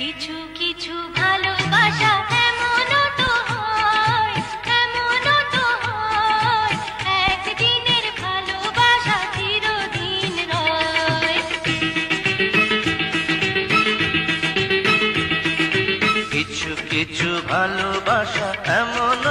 কিছু কিছু ভালোবাসা এমনও তো হয়, এমনও তো হয়, একদিনের ভালোবাসা চিরদিন রয়। কিছু কিছু ভালোবাসা এমন